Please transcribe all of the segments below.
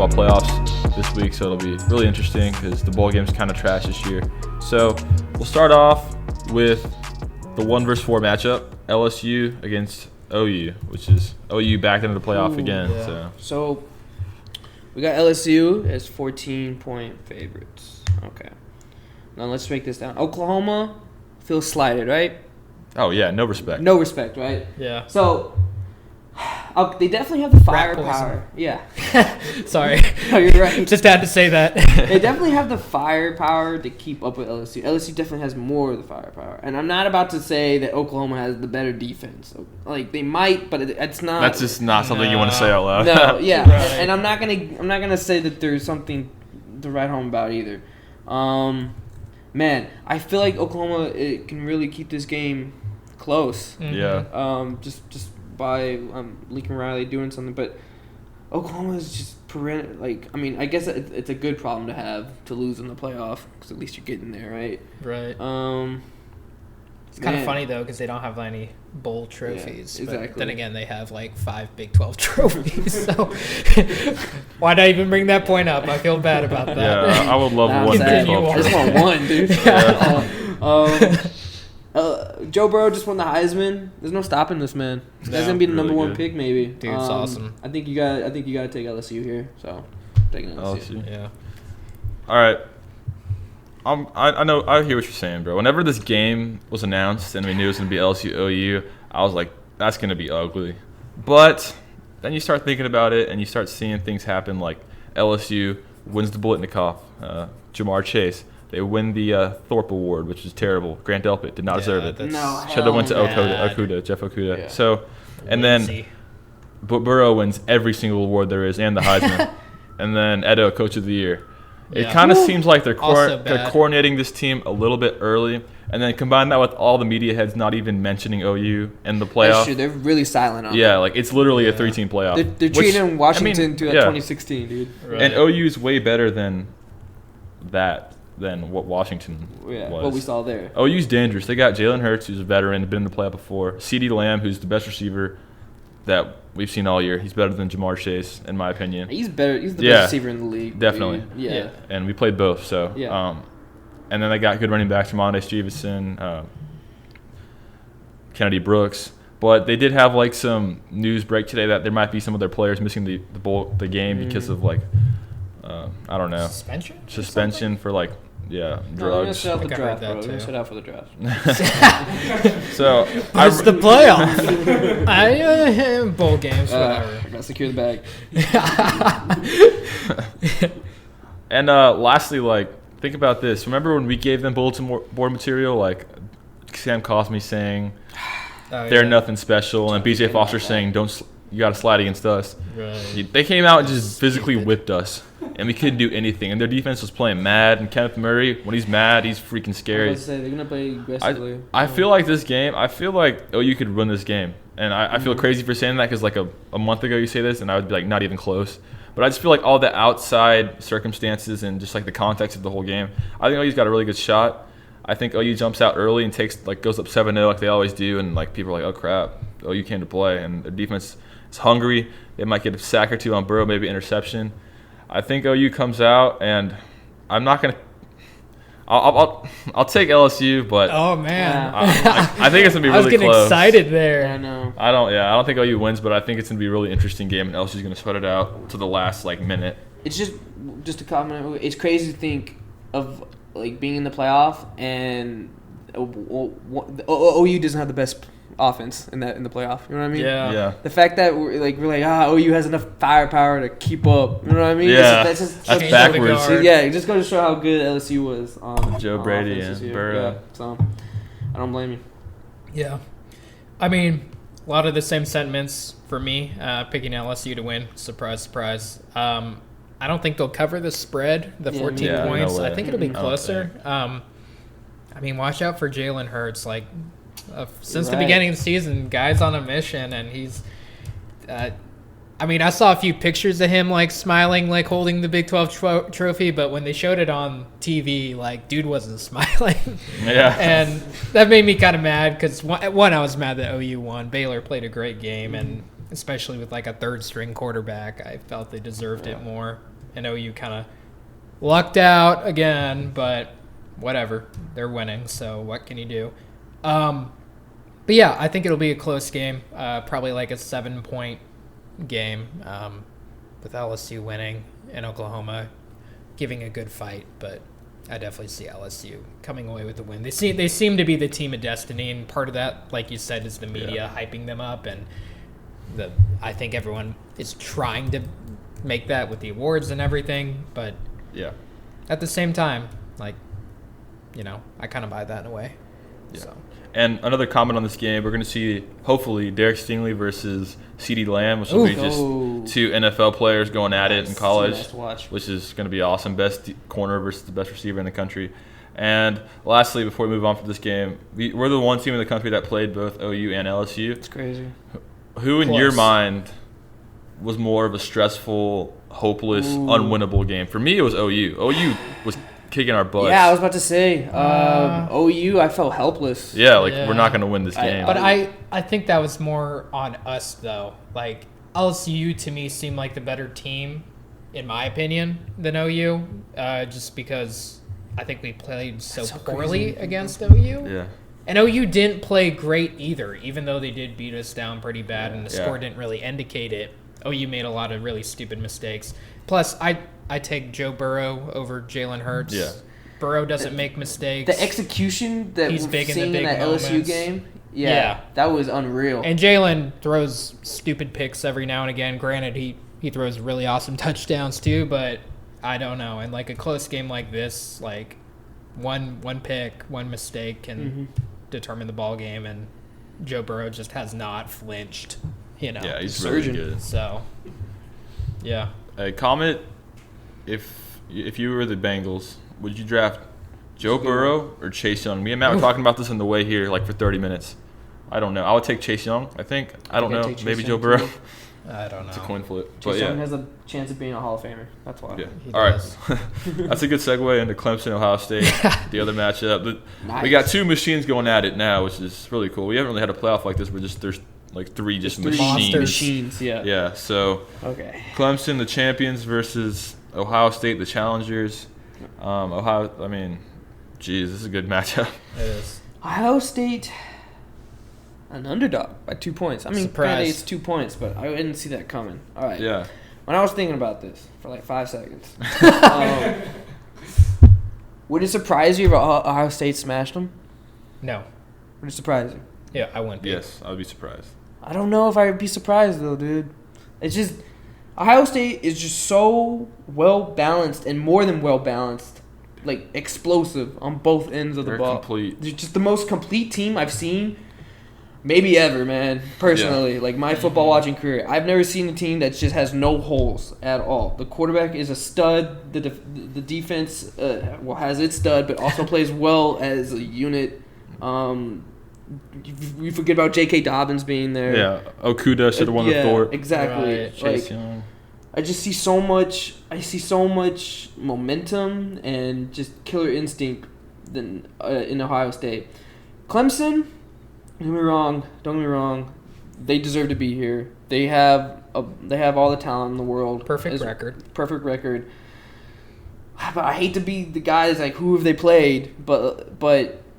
football playoffs this week, so it'll be really interesting because the bowl game's kind of trash this year. So we'll start off with the 1 versus 4 matchup, LSU against OU, which is OU back into the playoff again. Yeah. So we got LSU as 14-point favorites. Okay. Now let's break this down. Oklahoma feels slighted, right? Oh, yeah, no respect. No respect, right? Yeah. So they definitely have the firepower. Yeah. Sorry. No, you're right. Just had to say that. They definitely have the firepower to keep up with LSU. LSU definitely has more of the firepower. And I'm not about to say that Oklahoma has the better defense. Like, they might, but it's not. That's just not something you want to say out loud. No, yeah. Right. And I'm not gonna say that there's something to write home about either. Man, I feel like Oklahoma can really keep this game close. Mm-hmm. Yeah. Just by Lincoln Riley doing something, but Oklahoma is just I mean, I guess it's a good problem to have to lose in the playoff because at least you're getting there, right? Right. It's kind of funny though because they don't have any bowl trophies. Yeah, exactly. But then again, they have like 5 Big 12 trophies. So why not even bring that point up? I feel bad about that. Yeah, I would love one Big 12 I just want one, dude. Joe Burrow just won the Heisman. There's no stopping this man. This guy's gonna be the number 1 pick, maybe. Dude, it's awesome. I think you got to take LSU here. So taking LSU. Yeah. All right. I know. I hear what you're saying, bro. Whenever this game was announced and we knew it was gonna be LSU OU, I was like, that's gonna be ugly. But then you start thinking about it and you start seeing things happen, like LSU wins the Blitnikoff, Jamar Chase. They win the Thorpe Award, which is terrible. Grant Delpit did not deserve it. Should have went to Okuda, Jeff Okuda. Yeah. So, and then Burrow wins every single award there is and the Heisman. And then Edo, Coach of the Year. It kind of seems like they're coordinating this team a little bit early, and then combine that with all the media heads not even mentioning OU in the playoff. That's true. They're really silent on that. Like it's literally a 3-team playoff. They're treating Washington to 2016, dude. Right. And OU is way better than what Washington was. What we saw there. OU's dangerous. They got Jalen Hurts, who's a veteran, been in the playoff before. CeeDee Lamb, who's the best receiver that we've seen all year. He's better than Jamar Chase, in my opinion. He's better. He's the best receiver in the league. Definitely. Dude. Yeah. And we played both, so. Yeah. And then they got good running backs from Monday Stevenson, Kennedy Brooks. But they did have like some news break today that there might be some of their players missing the game because of like I don't know. Suspension for like drugs. Shut out the draft, bro. Shut out for the draft. So it's the playoff. Bowl games, whatever. Gotta secure the bag. And lastly, like think about this. Remember when we gave them bulletin board material, like Sam Cosme saying they're nothing special, and BJ Foster saying you got to slide against us. Right. They came out and just physically whipped us, and we couldn't do anything. And their defense was playing mad. And Kenneth Murray, when he's mad, he's freaking scary. I was about to say, they're gonna play aggressively. I feel like this game. I feel like you could win this game, and I feel crazy for saying that because like a month ago you say this, and I would be like not even close. But I just feel like all the outside circumstances and just like the context of the whole game, I think OU's got a really good shot. I think OU jumps out early and goes up 7-0 like they always do, and like people are like, oh crap, OU came to play, and their defense is hungry. They might get a sack or two on Burrow, maybe interception. I think OU comes out, and I'm not gonna. I'll take LSU, but oh man, I think it's gonna be really close. I was getting excited there. I know. I don't think OU wins, but I think it's gonna be a really interesting game, and LSU's gonna sweat it out to the last like minute. It's just a comment. It's crazy to think of like being in the playoff and OU doesn't have the best offense in the playoff. You know what I mean? Yeah. The fact that we're like OU has enough firepower to keep up. You know what I mean? Yeah. That's backwards. Yeah, it just goes to show how good LSU was. Joe Brady and Burrow. Yeah, so I don't blame you. Yeah, I mean, a lot of the same sentiments for me. Picking LSU to win. Surprise, surprise. I don't think they'll cover the spread, 14 points. No way. I think it'll be closer. I mean, watch out for Jalen Hurts. Like, since the beginning of the season, guy's on a mission, and he's I mean, I saw a few pictures of him, like, smiling, like, holding the Big 12 trophy, but when they showed it on TV, like, dude wasn't smiling. Yeah. And that made me kind of mad because, one, I was mad that OU won. Baylor played a great game, and especially with like a third string quarterback. I felt they deserved it more. And OU kind of lucked out again, but whatever. They're winning, so what can you do? But yeah, I think it'll be a close game. Probably like a 7-point game with LSU winning and Oklahoma giving a good fight, but I definitely see LSU coming away with the win. They seem to be the team of destiny, and part of that, like you said, is the media hyping them up, and I think everyone is trying to make that with the awards and everything, but at the same time, like, I kind of buy that in a way. Yeah. So. And another comment on this game, we're going to see, hopefully, Derek Stingley versus CeeDee Lamb, which will be just two NFL players going at it in college, which is going to be awesome. Best corner versus the best receiver in the country. And lastly, before we move on from this game, we're the one team in the country that played both OU and LSU. It's crazy. Who, in your mind, was more of a stressful, hopeless, unwinnable game? For me, it was OU. OU was kicking our butts. Yeah, I was about to say OU. I felt helpless. Yeah, we're not going to win this game. But I think that was more on us though. Like LSU to me seemed like the better team, in my opinion, than OU. Just because I think we played so poorly against OU. Yeah. And OU didn't play great either, even though they did beat us down pretty bad, and the score didn't really indicate it. OU made a lot of really stupid mistakes. Plus, I take Joe Burrow over Jalen Hurts. Yeah. Burrow doesn't make mistakes. The exexecution that He's we're big in the seeing in big that moments. LSU game, Yeah. that was unreal. And Jalen throws stupid picks every now and again. Granted, he throws really awesome touchdowns too, but I don't know. And like a close game like this, like one pick, one mistake can determine the ball game, and Joe Burrow just has not flinched. Yeah, he's really good. So, yeah. Comment if you were the Bengals, would you draft Joe Burrow or Chase Young? Me and Matt were talking about this on the way here, like for 30 minutes. I don't know. I would take Chase Young, I think. I don't know. Maybe Joe Burrow. I don't know. It's a coin flip. Chase Young has a chance of being a Hall of Famer. That's why. Yeah. He All right. does. That's a good segue into Clemson, Ohio State, the other matchup. Nice. We got two machines going at it now, which is really cool. We haven't really had a playoff like this where there's like three monsters. Machines, yeah. Yeah, so Okay. Clemson, the champions, versus Ohio State, the challengers. This is a good matchup. It is. Ohio State, an underdog by 2 points. I mean, Surprise. granted, it's 2 points, but I didn't see that coming. All right. Yeah. When I was thinking about this for like 5 seconds, would it surprise you if Ohio State smashed them? No. Would it surprise you? Yeah, I wouldn't be. Yes, I would be surprised. I don't know if I would be surprised though, dude. It's just Ohio State is just so well balanced and more than well balanced, like explosive on both ends of the They're ball. complete. They're just the most complete team I've seen, maybe ever, man. Personally, like my football watching career, I've never seen a team that just has no holes at all. The quarterback is a stud. The defense has its stud, but also plays well as a unit. You forget about J.K. Dobbins being there. Yeah, Okuda should have won the Thorpe. Exactly. Right. Chase Young. I just see so much. I see so much momentum and just killer instinct in Ohio State. Clemson, don't get me wrong. They deserve to be here. They have all the talent in the world. Perfect record. But I hate to be the guys like who have they played, but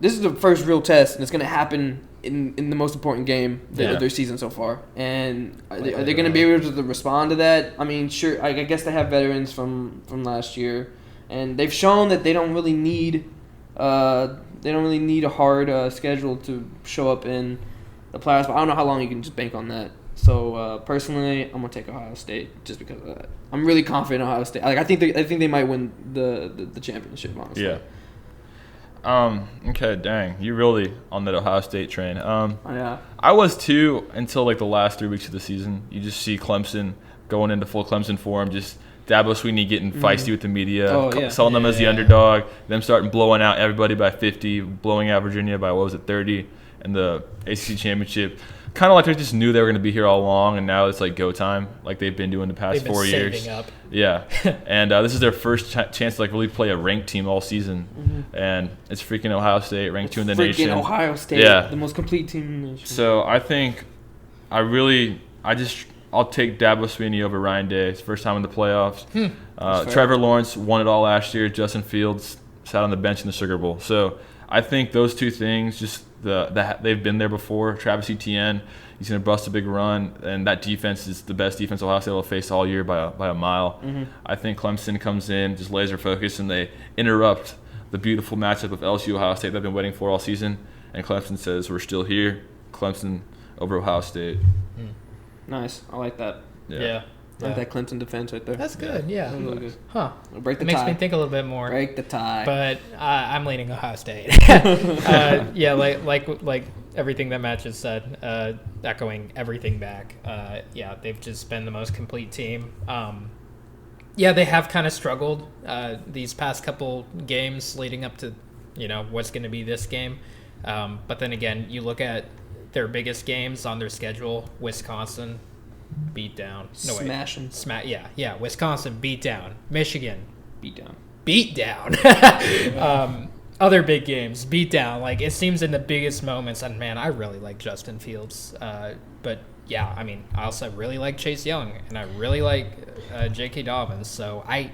this is the first real test, and it's going to happen in the most important game of their season so far. And are they going to be able to respond to that? I mean, sure. I guess they have veterans from last year, and they've shown that they don't really need a hard schedule to show up in the playoffs. But I don't know how long you can just bank on that. So personally, I'm gonna take Ohio State just because of that. I'm really confident in Ohio State. Like I think they might win the championship. Honestly. Yeah. Okay, dang. You really on that Ohio State train. Yeah. I was too until like the last 3 weeks of the season. You just see Clemson going into full Clemson form, just Dabo Swinney getting feisty with the media, selling them as the underdog, them starting blowing out everybody by 50, blowing out Virginia by, 30 in the ACC championship. Kind of like they just knew they were going to be here all along, and now it's like go time, like they've been doing the past 4 years. Saving up. Yeah, and this is their first chance to like really play a ranked team all season, and it's freaking Ohio State, ranked 2 in the nation. Freaking Ohio State, Yeah. the most complete team in the nation. So I think I really I'll take Dabo Swinney over Ryan Day. It's first time in the playoffs. That's fair. Trevor Lawrence won it all last year. Justin Fields sat on the bench in the Sugar Bowl. So I think those two things, just they've been there before. Travis Etienne, he's going to bust a big run, and that defense is the best defense Ohio State will face all year by a mile. Mm-hmm. I think Clemson comes in, just laser focused, and they interrupt the beautiful matchup of LSU Ohio State that I've been waiting for all season. And Clemson says, we're still here. Clemson over Ohio State. Nice. I like that. Yeah. I like that Clemson defense right there. That's good. Yeah. That's really good. Huh. Break the It makes tie. me think a little bit more. Break the tie. But I'm leaning Ohio State. Yeah, like everything that Matt just said, echoing everything back. Yeah, they've just been the most complete team. Yeah, they have kind of struggled these past couple games leading up to, what's going to be this game. But then again, you look at their biggest games on their schedule: Wisconsin, beat down. No, Smashing. Yeah. Wisconsin, beat down. Michigan, Beat down. other big games, beat down. Like, it seems in the biggest moments, and man, I really like Justin Fields. But yeah, I mean, I also really like Chase Young, and I really like J.K. Dobbins. So I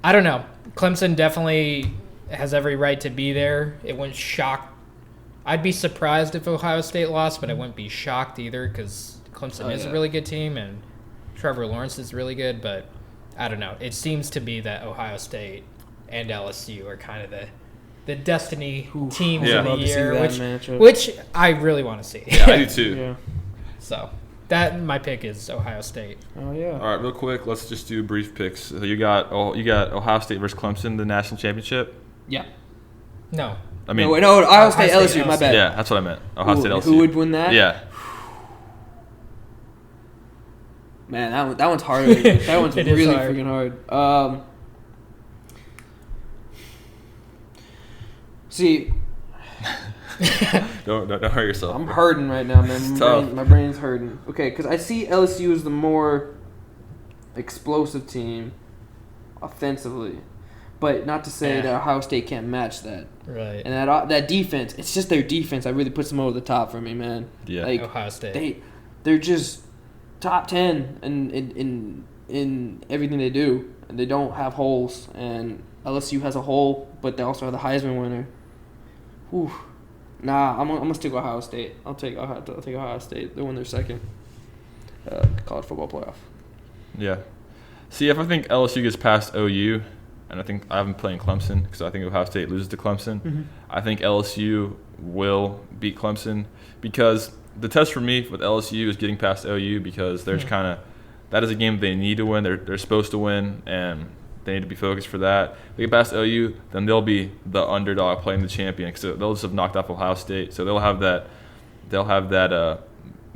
don't know. Clemson definitely has every right to be there. It wouldn't shock. I'd be surprised if Ohio State lost, but I wouldn't be shocked either because Clemson is a really good team, and Trevor Lawrence is really good. But I don't know. It seems to be that Ohio State and LSU are kind of the destiny teams of the love to see year, that which matchup. which I really want to see. Yeah, I do too. Yeah. So that my pick is Ohio State. Oh yeah. All right, real quick, let's just do brief picks. So you got Ohio State versus Clemson, the national championship. Yeah. No. I mean, No, Ohio State, Ohio State, LSU. My bad. yeah, that's what I meant. Ohio State, LSU. Who would win that? Yeah. Man, that one's hard. That one's It is really hard. freaking hard. See, Don't hurt yourself. I'm hurting right now, man. It's tough. My brain's hurting. Okay, because I see LSU as the more explosive team offensively, but not to say that Ohio State can't match that. Right. And that defense, it's just their defense that really puts them over the top for me, man. Yeah. Like, Ohio State. they're just top 10 in everything they do, and they don't have holes. And LSU has a hole, but they also have the Heisman winner. Whew. Nah, I'm gonna stick with Ohio State. I'll take Ohio State. They win their second college football playoff. Yeah. See, if I think LSU gets past OU, and I think I haven't playing Clemson because I think Ohio State loses to Clemson, I think LSU will beat Clemson because the test for me with LSU is getting past OU because there's that is a game they need to win. They're supposed to win, and they need to be focused for that. If they get past OU, then they'll be the underdog playing the champion because they'll just have knocked off Ohio State. So they'll have that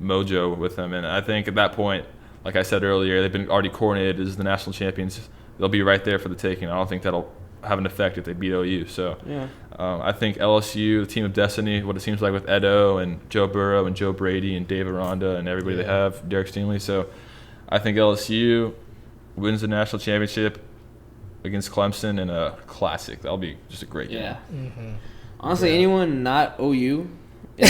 mojo with them. And I think at that point, like I said earlier, they've been already coronated as the national champions. They'll be right there for the taking. I don't think that'll have an effect if they beat OU. So Yeah. I think LSU, the team of destiny, what it seems like with Edo and Joe Burrow and Joe Brady and Dave Aranda and everybody they have, Derek Stingley. So I think LSU wins the national championship against Clemson in a classic. That'll be just a great game. Yeah. Mm-hmm. Honestly, anyone not OU in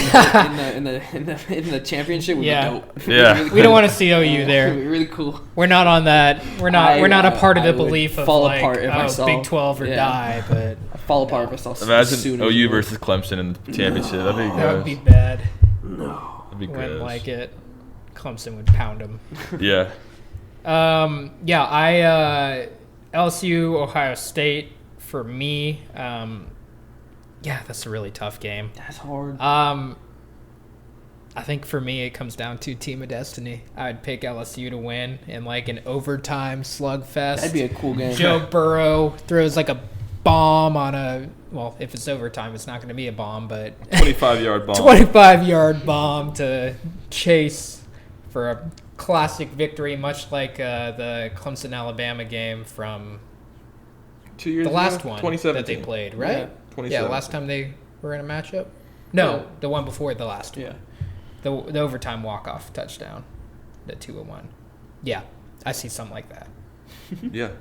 the championship would be dope. Yeah. We don't want to see OU It would there. be really cool. We're not on that. We're not a part of I the would belief of fall like, apart if I saw- Big 12 or yeah. die, but I'd fall apart if I saw Imagine soon OU versus Clemson in the championship. That'd be that would gross. be bad. No. That'd be Wouldn't gross. like it. Clemson would pound them. Yeah. LSU, Ohio State for me. That's a really tough game. That's hard. I think for me it comes down to team of destiny. I'd pick LSU to win in like an overtime slugfest. That'd be a cool game. Joe Burrow throws like a bomb on if it's overtime, it's not going to be a bomb, but 25-yard bomb. 25-yard bomb to Chase for a classic victory, much like the Clemson-Alabama game from 2 years the ago? last one 2017. that they played, right? Yeah, 2017. Last time they were in a matchup? No, Yeah. the one before the last one. Yeah. The overtime walk-off touchdown, the 2-1. Yeah, I see something like that. Yeah.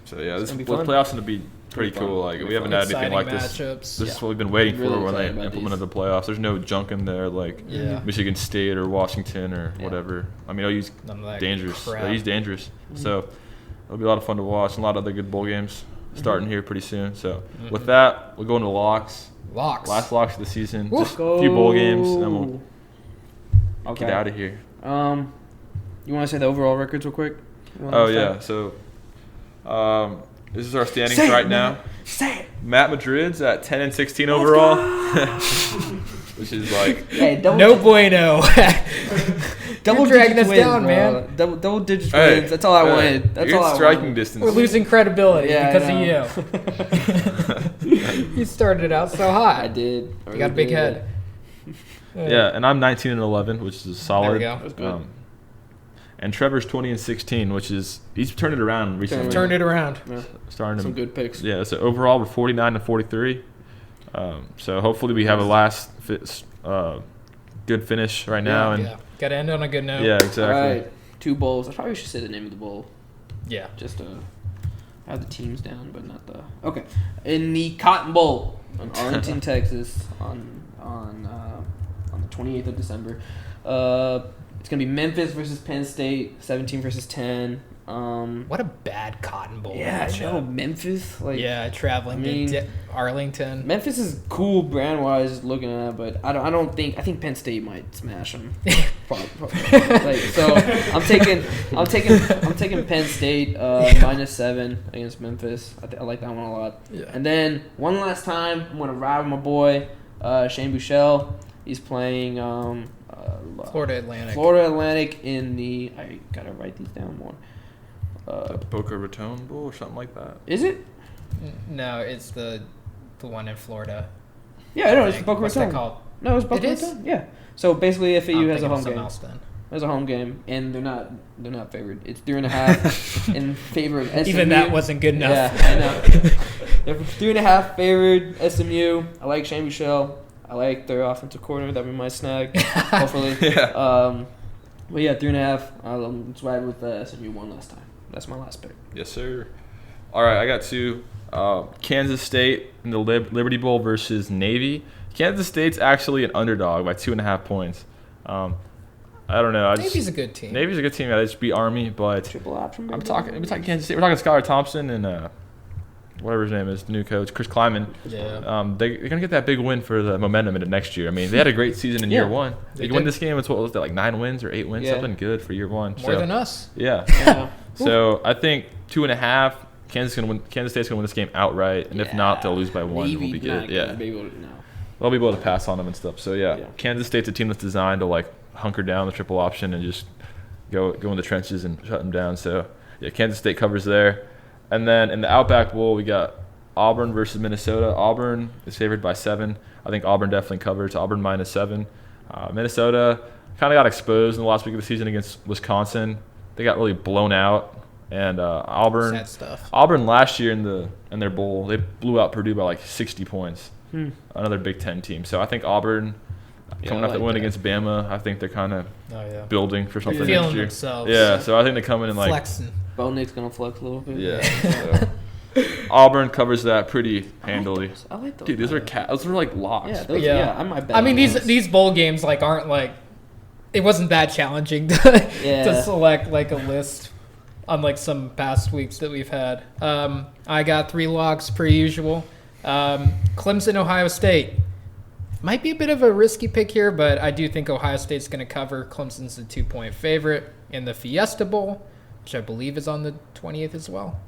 So, yeah, this gonna be fun. playoff's going to be pretty fun. cool. Like Pretty we haven't fun. had anything like Exciting this. matchups. This is what we've been waiting Really for when they excited about implemented these. the playoffs. There's no junk in there like Yeah. Michigan State or Washington or Yeah. whatever. I mean, OU's None of that dangerous. crap. OU's dangerous. So it'll be a lot of fun to watch. And a lot of other good bowl games starting here pretty soon. So with that, we'll go into locks. Locks. Last locks of the season. Woo. Just a few bowl games, and then we'll Okay. get out of here. You want to say the overall records real quick? Oh yeah. So this is our standings Say it, right man. now. Say it. Matt Madrid's at 10-16 overall, which is like Hey, No bueno. double You're dragging digits us wins, down, bro. man. Double digits Hey, wins. That's all I hey, wanted. That's you're all in I striking wanted. distance. We're losing credibility Yeah, because of you. You started out so hot. I did. You got a big head. Yeah, and I'm 19-11, which is solid. There we go. That's good. And Trevor's 20-16, which is he's turned it around recently. Turned it around. Yeah, Starting some to good picks. yeah. So overall, we're 49-43. So hopefully we have a good finish right now. And Yeah. Got to end on a good note. yeah, exactly. All right, 2 bowls. I probably should say the name of the bowl. Yeah. Just to have the teams down, but not the. Okay, in the Cotton Bowl in Arlington, Texas, on the 28th of December. It's gonna be Memphis versus Penn State, 17 versus 10. What a bad Cotton Bowl. Yeah, I matchup. know Memphis. Like, Yeah, traveling I mean, to Arlington. Memphis is cool brand wise looking at, but I think Penn State might smash them. Like, so I'm taking Penn State -7 against Memphis. I like that one a lot. Yeah. And then one last time, I'm gonna ride with my boy Shane Buechele. He's playing Florida Atlantic. Florida Atlantic in the. I gotta write these down more. The Boca Raton Bowl or something like that. Is it? No, it's the one in Florida. Yeah, I know it's Boca What's Raton. that called? No, it's Boca It is? Raton. Yeah. So basically, FAU I'm has a thinking of home something game. else then. There's a home game, and they're not favored. It's 3.5 in favor of SMU. Even that wasn't good enough. Yeah, I know. They're 3.5 favored SMU. I like Shane Buechele. I like their offensive coordinator that we might snag, hopefully. Yeah. But yeah, 3.5. Let's ride with SMU one last time. That's my last pick. Yes, sir. All right, I got 2. Kansas State in the Liberty Bowl versus Navy. Kansas State's actually an underdog by 2.5 points. I don't know. Navy's a good team. Navy's a good team. Yeah, they just beat Army, but Triple option. I'm baby. talking Kansas State. We're talking Skylar Thompson and whatever his name is, the new coach, Chris Kleiman. Yeah. They're gonna get that big win for the momentum into next year. I mean, they had a great season in year Yeah, one. they They win did. this game. It's what was that, like 9 wins or 8 wins? Yeah. Something good for year one. More than us. Yeah. Yeah. So I think 2.5. Kansas State's gonna win this game outright, and if not, they'll lose by 1. Navy We'll be good. not Yeah. gonna be able to- no. They'll be able to pass on them and stuff. So yeah, Yeah. Kansas State's a team that's designed to like hunker down the triple option and just go in the trenches and shut them down. So yeah, Kansas State covers there. And then in the Outback Bowl, we got Auburn versus Minnesota. Auburn is favored by 7. I think Auburn definitely covers. Auburn -7. Minnesota kind of got exposed in the last week of the season against Wisconsin. They got really blown out. And Auburn Sad stuff. Auburn last year in their bowl, they blew out Purdue by like 60 points. Another Big Ten team. So I think Auburn coming I off that like win that. against Bama, I think they're kind of Oh yeah. building for something Feeling next year. themselves. Yeah, so I think they come in and like Flexing. Bo Nick's gonna flex a little bit. yeah. So Auburn covers that pretty handily. I like those. Dude, those are like locks. Yeah, those, Yeah. yeah. I might bet. I mean, on these those. these bowl games like aren't like. It wasn't that challenging to, Yeah. to select like a list, unlike some past weeks that we've had. I got 3 locks per usual. Clemson, Ohio State. Might be a bit of a risky pick here, but I do think Ohio State's going to cover. Clemson's a 2-point favorite in the Fiesta Bowl, which I believe is on the 20th as well.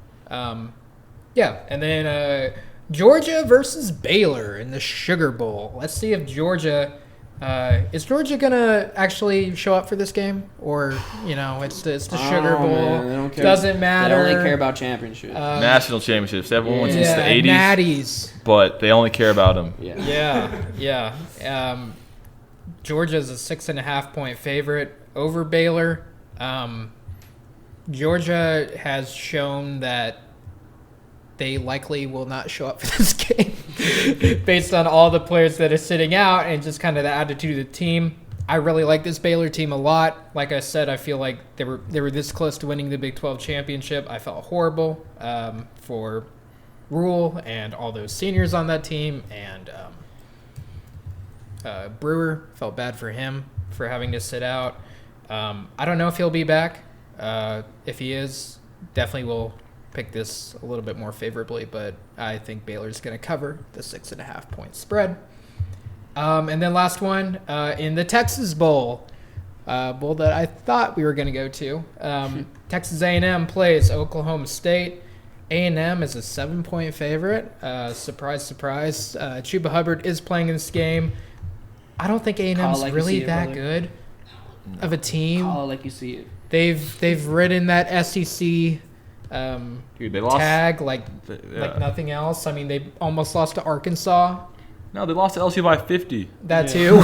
Yeah, and then Georgia versus Baylor in the Sugar Bowl. Let's see if Georgia is Georgia gonna actually show up for this game, or it's the Sugar Bowl. Man, they don't care. Doesn't matter. They only care about championships. National championships. Everyone won since Yeah, the 80s, Natties. but they only care about them. yeah. Georgia's a 6.5-point favorite over Baylor. Georgia has shown that they likely will not show up for this game based on all the players that are sitting out and just kind of the attitude of the team. I really like this Baylor team a lot. Like I said, I feel like they were this close to winning the Big 12 championship. I felt horrible for Rule and all those seniors on that team, and Brewer, felt bad for him for having to sit out. I don't know if he'll be back. If he is, definitely will pick this a little bit more favorably, but I think Baylor's going to cover the 6.5 point spread. And then last one, in the Texas Bowl, bowl that I thought we were going to go to. Texas A&M plays Oklahoma State. A&M is a 7-point favorite. Surprise, surprise. Chuba Hubbard is playing in this game. I don't think A&M's really that good of a team. Call like you see it. They've ridden that SEC Dude, they lost tag like nothing else. I mean, they almost lost to Arkansas. No, they lost to LSU by 50. That too.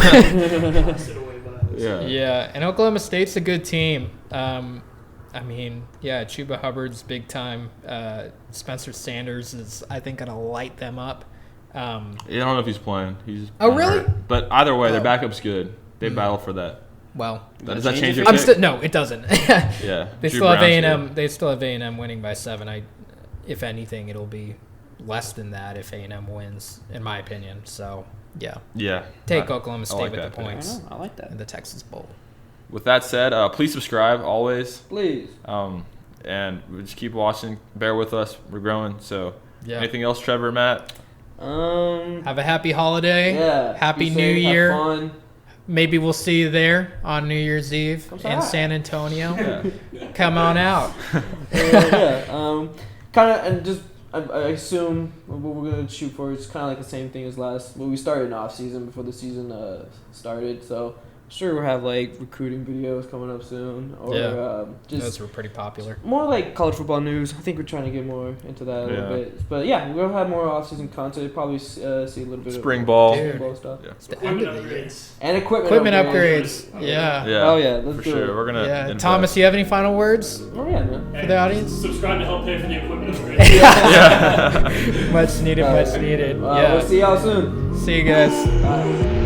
Yeah. Yeah, and Oklahoma State's a good team. I mean, yeah, Chuba Hubbard's big time. Spencer Sanders is, I think, going to light them up. I don't know if he's playing. He's really? hurt. But either way, their backup's good. They battle for that. Well, Does that change your pick? No, it doesn't. Yeah. They Drew still have Brown's A&M. good. They still have A&M winning by 7. If anything, it'll be less than that if A&M wins, in my opinion. So, yeah. Yeah. Take Oklahoma State like with that the pick. points I like that. in the Texas Bowl. With that said, please subscribe always. Please. And we just keep watching. Bear with us. We're growing. So, Yeah. anything else, Trevor, Matt? Have a happy holiday. Yeah. Happy Be New safe, have Year. fun. Maybe we'll see you there on New Year's Eve Come in by. San Antonio. Yeah. Come on out. Yeah. Kind of, and just I assume what we're gonna shoot for is kind of like the same thing as last. Well, we started in off season before the season started, so sure we'll have like recruiting videos coming up soon, or Those just were pretty popular. more like college football news. I think we're trying to get more into that a little bit. But yeah, we'll have more off-season content. Probably see a little bit Spring of ball. Dude. spring ball stuff. Yeah. It's the end of the year. And Equipment upgrades. Yeah. Yeah. Oh yeah, let's For do sure. it. We're going to. Yeah. Thomas, you have any final words Oh yeah, man. for the audience? Subscribe to help pay for the equipment upgrade. Yeah. Much needed, much needed. We'll Yeah. see y'all soon. See you guys. Bye.